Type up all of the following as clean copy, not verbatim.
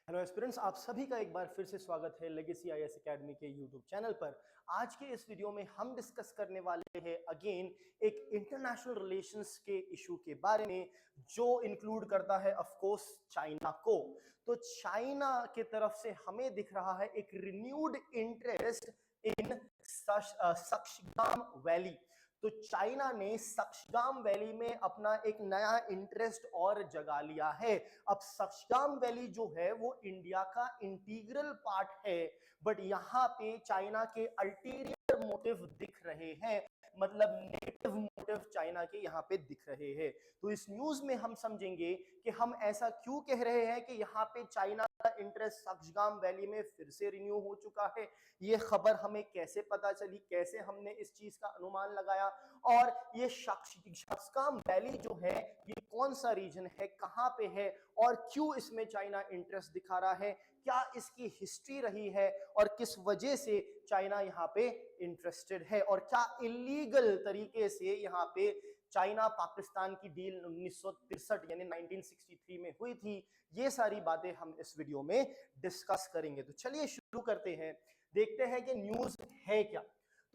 Hello aspirants, आप सभी का एक बार फिर से स्वागत है लेगेसी आईएएस एकेडमी के यूट्यूब चैनल पर। आज के इस वीडियो में हम डिस्कस करने वाले हैं अगेन एक इंटरनेशनल रिलेशंस के इशू के बारे में, जो इंक्लूड करता है ऑफ कोर्स चाइना को। तो चाइना के तरफ से हमें दिख रहा है एक रिन्यूड इंटरेस्ट इन सक्सगाम वैली। तो चाइना ने सक्सगाम वैली में अपना एक नया इंटरेस्ट और जगा लिया है। अब सक्सगाम वैली जो है वो इंडिया का इंटीग्रल पार्ट है, बट यहाँ पे चाइना के अल्टीरियर मोटिव दिख रहे हैं, मतलब नेगेटिव मोटिव चाइना के यहाँ पे दिख रहे हैं। तो इस न्यूज में हम समझेंगे कि हम ऐसा क्यों कह रहे हैं कि यहाँ पे चाइना का इंटरेस्ट सक्सगाम वैली में फिर से रिन्यू हो चुका है। ये खबर हमें कैसे पता चली, कैसे हमने इस चीज का अनुमान लगाया, और ये सक्सगाम वैली जो है ये कौन सा रीजन है, कहाँ पे है, और क्यों इसमें चाइना इंटरेस्ट दिखा रहा है, क्या इसकी हिस्ट्री रही है और किस वजह से चाइना यहाँ पे इंटरेस्टेड है, और क्या इलीगल तरीके से यहाँ पे चाइना पाकिस्तान की डील 1963 यानी 1963 में हुई थी। ये सारी बातें हम इस वीडियो में डिस्कस करेंगे। तो चलिए शुरू करते हैं, देखते हैं कि न्यूज है क्या।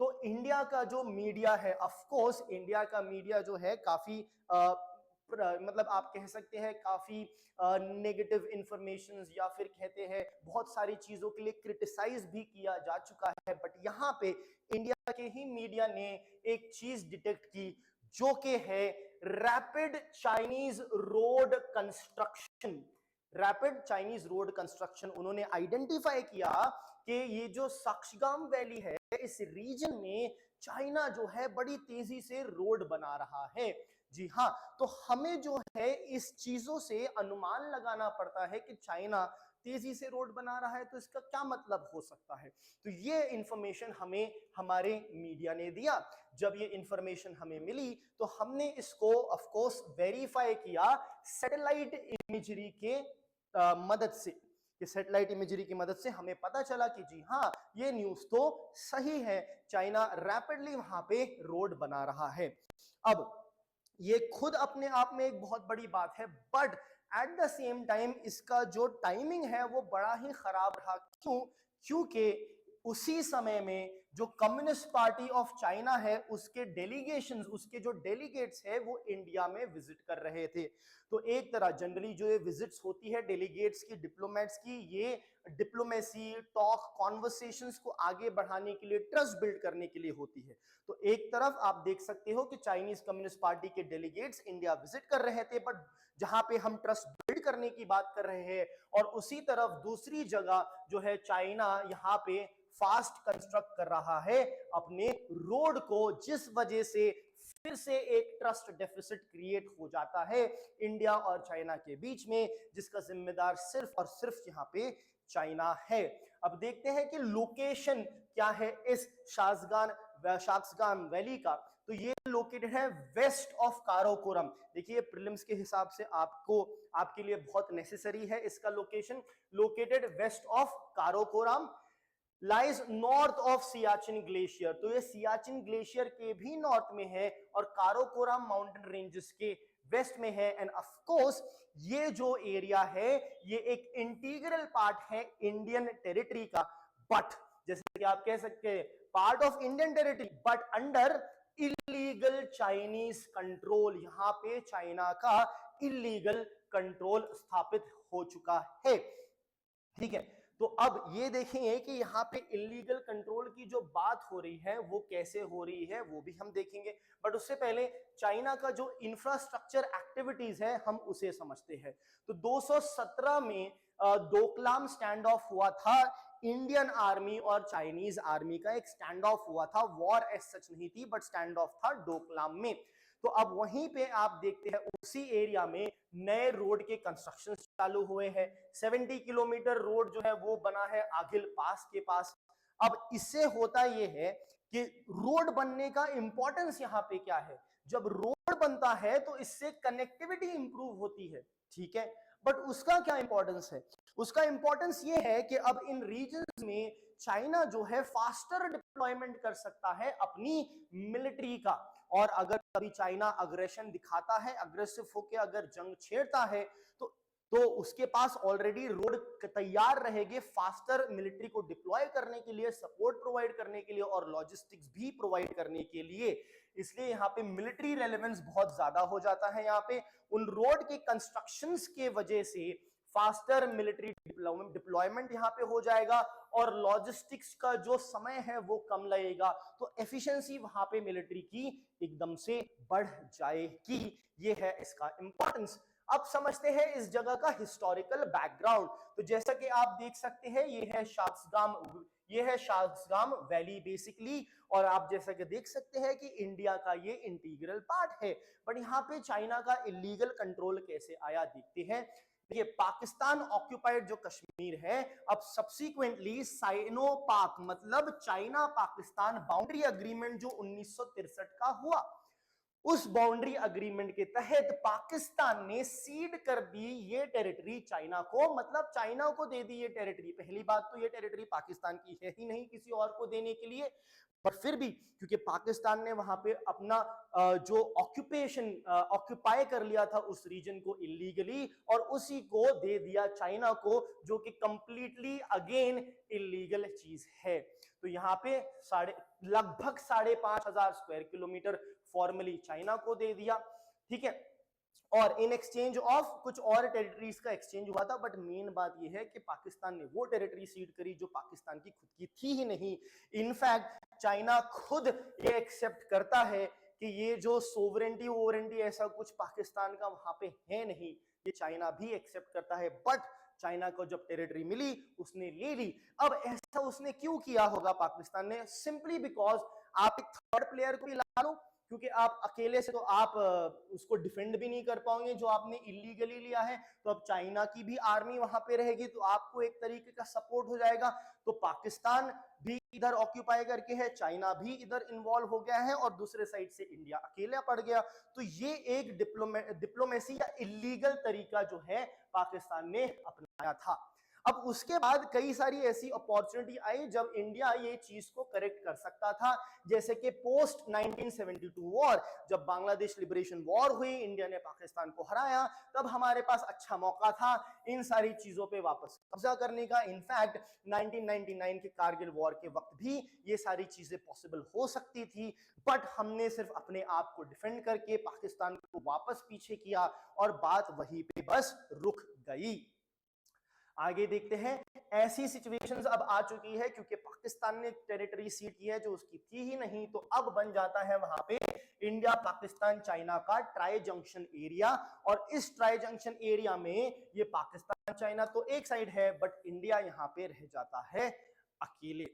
तो इंडिया का जो मीडिया है, ऑफ कोर्स इंडिया का मीडिया जो है काफी मतलब आप कह सकते हैं काफी नेगेटिव इंफॉर्मेशन या फिर कहते हैं बहुत सारी चीजों के लिए क्रिटिसाइज भी किया जा चुका है। बट यहाँ पे इंडिया के ही मीडिया ने एक चीज डिटेक्ट की, जो कि है rapid Chinese road construction. Rapid Chinese road construction उन्होंने आइडेंटिफाई किया कि ये जो सक्सगाम वैली है इस रीजन में चाइना जो है बड़ी तेजी से रोड बना रहा है। जी हाँ, तो हमें जो है इस चीजों से अनुमान लगाना पड़ता है कि चाइना तेजी से रोड बना रहा है, तो इसका क्या मतलब हो सकता है। तो ये इंफॉर्मेशन हमें हमारे मीडिया ने दिया। जब ये इंफॉर्मेशन हमें मिली तो हमने इसको ऑफ कोर्स वेरीफाई किया सैटेलाइट इमेजरी के मदद से। कि सैटेलाइट इमेजरी की मदद से हमें पता चला कि जी हाँ, ये न्यूज तो सही है, चाइना रैपिडली वहां पे रोड बना रहा है। अब ये खुद अपने आप में एक बहुत बड़ी बात है, but at the same time इसका जो टाइमिंग है वो बड़ा ही खराब रहा। क्यों? क्योंकि उसी समय में जो कम्युनिस्ट पार्टी ऑफ चाइना है उसके डेलीगेशंस, उसके जो डेलीगेट्स है वो इंडिया में विजिट कर रहे थे। तो एक तरह जनरली जो ये विजिट्स होती है डेलीगेट्स की, डिप्लोमेट्स की, ये डिप्लोमेसी टॉक कॉन्वर्सेशंस को आगे बढ़ाने के लिए, ट्रस्ट बिल्ड करने के लिए होती है। तो एक तरफ आप देख सकते हो कि चाइनीज कम्युनिस्ट पार्टी के डेलीगेट्स इंडिया विजिट कर रहे थे, बट जहां पे हम ट्रस्ट बिल्ड करने की बात कर रहे हैं, और उसी तरफ दूसरी जगह जो है चाइना यहाँ पे फास्ट कंस्ट्रक्ट कर रहा है अपने रोड को, जिस वजह से फिर से एक ट्रस्ट डेफिसिट क्रिएट हो जाता है इंडिया और चाइना के बीच में, जिसका जिम्मेदार सिर्फ और सिर्फ यहाँ पे चाइना है। अब देखते हैं कि लोकेशन क्या है इस शाक्सगान वैली का। तो ये लोकेटेड है वेस्ट ऑफ काराकोरम। देखिए प्रीलिम्स के हिसाब से आपको, आपके लिए बहुत नेसेसरी है इसका location. Located west of Karakoram, lies north of Siachen glacier. तो ये सियाचिन ग्लेशियर के भी नॉर्थ में है और काराकोरम माउंटेन रेंजेस के वेस्ट में है। एंड ऑफ कोर्स ये जो एरिया है ये एक इंटीग्रल पार्ट है इंडियन टेरिटरी का, बट जैसे कि आप कह सकते हैं part of Indian territory but under illegal Chinese control. यहां पे चाइना का इलीगल कंट्रोल स्थापित हो चुका है। ठीक है, तो अब ये देखेंगे कि यहाँ पे इलीगल कंट्रोल की जो बात हो रही है वो कैसे हो रही है वो भी हम देखेंगे। बट उससे पहले चाइना का जो इंफ्रास्ट्रक्चर एक्टिविटीज है हम उसे समझते हैं। तो 217 में डोकलाम स्टैंड ऑफ हुआ था। इंडियन आर्मी और चाइनीज आर्मी का एक स्टैंड ऑफ हुआ था, वॉर एज सच नहीं थी बट स्टैंड ऑफ था डोकलाम में। तो अब वहीं पे आप देखते हैं उसी एरिया में नए रोड के कंस्ट्रक्शन चालू हुए हैं। 70 किलोमीटर रोड जो है वो बना है आगिल पास के पास। अब इससे होता यह है कि रोड बनने का इंपॉर्टेंस यहाँ पे क्या है, जब रोड बनता है तो इससे कनेक्टिविटी इंप्रूव होती है। ठीक है, बट उसका क्या इंपॉर्टेंस है? उसका इंपॉर्टेंस ये है कि अब इन रीजन्स में चाइना जो है फास्टर डिप्लॉयमेंट कर सकता है अपनी मिलिट्री का। और अगर कभी चाइना अग्रेशन दिखाता है, अग्रेसिव होकर अगर जंग छेड़ता है, तो तो उसके पास ऑलरेडी रोड तैयार रहेंगे फास्टर मिलिट्री को डिप्लॉय करने के लिए, सपोर्ट प्रोवाइड करने के लिए और लॉजिस्टिक्स भी प्रोवाइड करने के लिए। इसलिए यहाँ पे मिलिट्री रेलेवेंस बहुत ज्यादा हो जाता है। यहाँ पे उन रोड के कंस्ट्रक्शंस के वजह से फास्टर मिलिट्री डिप्लॉयमेंट यहाँ पे हो जाएगा और लॉजिस्टिक्स का जो समय है वो कम लगेगा, तो एफिशिएंसी वहां पे मिलिट्री की एकदम से बढ़ जाएगी। ये है इसका इंपॉर्टेंस। अब समझते हैं इस जगह का हिस्टोरिकल बैकग्राउंड। तो जैसा कि आप देख सकते हैं ये है शास्गाम वैली बेसिकली, और आप जैसा कि देख सकते हैं कि इंडिया का ये इंटीग्रल पार्ट है। बट यहाँ पे चाइना का इलीगल कंट्रोल कैसे आया देखते हैं। ये पाकिस्तान ऑक्यूपाइड जो कश्मीर है, अब सब्सिक्वेंटली साइनो पाक मतलब चाइना पाकिस्तान बाउंड्री अग्रीमेंट जो 1963 का हुआ, उस बाउंड्री अग्रीमेंट के तहत पाकिस्तान ने सीड कर दी ये टेरिटरी चाइना को, मतलब चाइना को दे दी ये टेरिटरी। पहली बात तो ये टेरिटरी पाकिस्तान की है ही नहीं किसी और को देने के लिए, पर फिर भी क्योंकि पाकिस्तान ने वहां पे अपना जो ऑक्यूपाई कर लिया था उस रीजन को इलीगली, और उसी को दे दिया चाइना को, जो कि कंप्लीटली अगेन इलीगल चीज है। तो यहाँ पे लगभग 5,500 स्क्वायर किलोमीटर फॉर्मली चाइना को दे दिया, ठीक है। और इन एक्सचेंज ऑफ कुछ और टेरिटरीज का एक्सचेंज हुआ था, बट मेन बात यह है कि पाकिस्तान ने वो टेरिटरी सीड करी जो पाकिस्तान की खुद की थी ही नहीं। इनफैक्ट चाइना खुद ये एक्सेप्ट करता है कि ये जो सोवरेंटी ऐसा कुछ पाकिस्तान का वहां पे है नहीं, ये चाइना भी एक्सेप्ट करता है। बट चाइना को जब टेरिटरी मिली उसने ले ली। अब ऐसा उसने क्यों किया होगा पाकिस्तान ने? सिंपली बिकॉज आप एक थर्ड प्लेयर को भी ला लो, क्योंकि आप अकेले से तो आप उसको डिफेंड भी नहीं कर पाओगे जो आपने इलीगली लिया है। तो अब चाइना की भी आर्मी वहां पे रहेगी, तो आपको एक तरीके का सपोर्ट हो जाएगा। तो पाकिस्तान भी इधर ऑक्यूपाई करके है, चाइना भी इधर इन्वॉल्व हो गया है, और दूसरे साइड से इंडिया अकेला पड़ गया। तो ये एक डिप्लोमेसी या इलीगल तरीका जो है पाकिस्तान ने अपनाया था। अब उसके बाद कई सारी ऐसी अपॉर्चुनिटी आई जब इंडिया ये चीज को करेक्ट कर सकता था, जैसे कि पोस्ट 1972 वॉर, जब बांग्लादेश लिबरेशन वॉर हुई, इंडिया ने पाकिस्तान को हराया, तब हमारे पास अच्छा मौका था इन सारी चीजों पे वापस कब्जा करने का। इनफैक्ट 1999 के कारगिल वॉर के वक्त भी ये सारी चीजें पॉसिबल हो सकती थी, बट हमने सिर्फ अपने आप को डिफेंड करके पाकिस्तान को वापस पीछे किया और बात वहीं पे बस रुक गई। आगे देखते हैं। ऐसी सिचुएशंस अब आ चुकी है क्योंकि पाकिस्तान ने टेरिटरी सीड की है जो उसकी थी ही नहीं, तो अब बन जाता है वहां पे इंडिया पाकिस्तान चाइना का ट्राई जंक्शन एरिया। और इस ट्राई जंक्शन एरिया में ये पाकिस्तान चाइना तो एक साइड है, बट इंडिया यहाँ पे रह जाता है अकेले,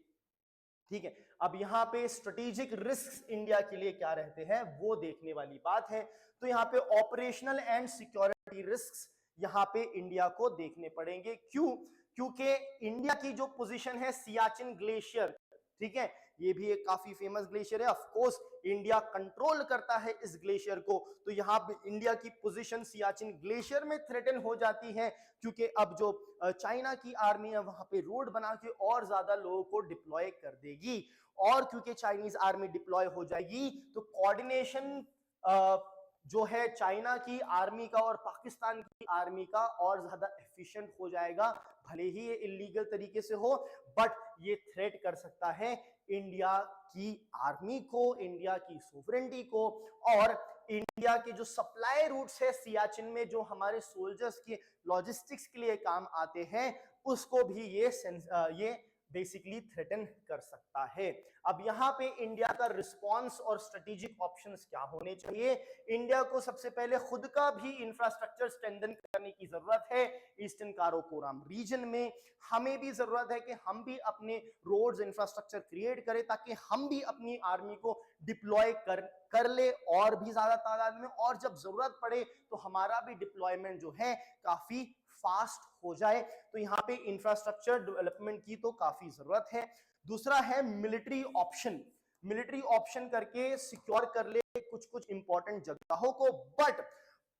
ठीक है। अब यहाँ पे स्ट्रेटेजिक रिस्क इंडिया के लिए क्या रहते हैं वो देखने वाली बात है। तो यहाँ पे ऑपरेशनल एंड सिक्योरिटी रिस्क यहाँ पे इंडिया को देखने पड़ेंगे। क्यों? क्योंकि इंडिया की जो पोजीशन है सियाचिन ग्लेशियर, ठीक है, ये भी एक काफी फेमस ग्लेशियर है। ऑफ कोर्स इंडिया कंट्रोल करता है इस ग्लेशियर को, तो यहाँ पे इंडिया की पोजीशन सियाचिन ग्लेशियर में थ्रेटन हो जाती है, क्योंकि अब जो चाइना की आर्मी है वहां पे रोड बना के और ज्यादा लोगों को डिप्लॉय कर देगी। और क्योंकि चाइनीज आर्मी डिप्लॉय हो जाएगी तो कोऑर्डिनेशन जो है चाइना की आर्मी का और पाकिस्तान की आर्मी का और ज्यादा एफिशिएंट हो जाएगा। भले ही ये इलीगल तरीके से हो, बट ये थ्रेट कर सकता है इंडिया की आर्मी को, इंडिया की सोवरेंटी को, और इंडिया के जो सप्लाई रूट्स है सियाचिन में जो हमारे सोल्जर्स के लॉजिस्टिक्स के लिए काम आते हैं, उसको भी ये बेसिकली थ्रेटन कर सकता है। अब यहाँ पे इंडिया का रिस्पांस और स्ट्रेटेजिक ऑप्शंस क्या होने चाहिए? इंडिया को सबसे पहले खुद का भी इंफ्रास्ट्रक्चर स्ट्रेंथन करने की जरूरत है। ईस्टर्न काराकोरम रीजन में हमें भी जरूरत है कि हम भी अपने रोड्स इंफ्रास्ट्रक्चर क्रिएट करें, ताकि हम भी अपनी आर्मी को डिप्लॉय कर ले और भी ज्यादा तादाद में, और जब जरूरत पड़े तो हमारा भी डिप्लॉयमेंट जो है काफी फास्ट हो जाए। तो यहाँ पे इंफ्रास्ट्रक्चर डेवलपमेंट की तो काफी जरूरत है। दूसरा है मिलिट्री ऑप्शन। मिलिट्री ऑप्शन करके सिक्योर कर ले कुछ इंपॉर्टेंट जगहों को, बट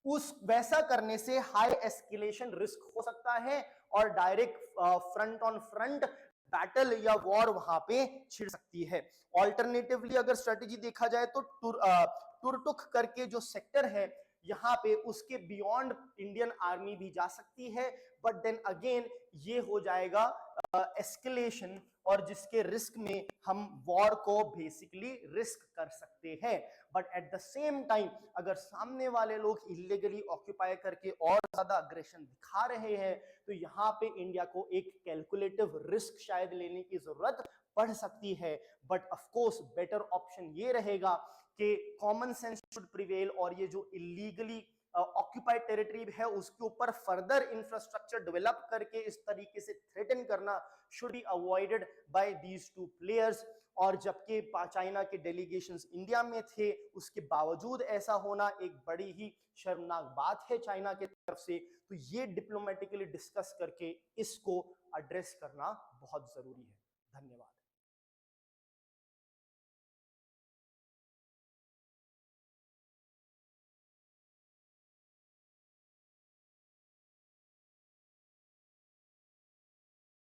उस वैसा करने से हाई एस्केलेशन रिस्क हो सकता है और direct front on front battle या वॉर वहां पे छिड़ सकती है। ऑल्टरनेटिवली अगर स्ट्रेटेजी देखा जाए तो टुरटुक करके जो सेक्टर है, यहाँ पे उसके बियॉन्ड इंडियन आर्मी भी जा सकती है, बट देन अगेन ये हो जाएगा एस्केलेशन, और जिसके रिस्क में हम वॉर को बेसिकली रिस्क कर सकते हैं। But at the same time अगर सामने वाले लोग इलीगली ऑक्यूपाई करके और ज्यादा अग्रेशन दिखा रहे हैं, तो यहाँ पे इंडिया को एक कैलकुलेटिव रिस्क शायद लेने की जरूरत पड़ सकती है। But of course better option ये रहेगा कि कॉमन सेंस शुड प्रिवेल, और ये जो इलीगली ऑक्यूपाइड टेरिटरी है उसके ऊपर फर्दर इंफ्रास्ट्रक्चर डेवलप करके इस तरीके से थ्रेटन करना should be avoided by these two players. और जबकि चाइना के डेलीगेशंस इंडिया में थे, उसके बावजूद ऐसा होना एक बड़ी ही शर्मनाक बात है चाइना की तरफ से। तो ये डिप्लोमेटिकली डिस्कस करके इसको एड्रेस करना बहुत जरूरी है। धन्यवाद।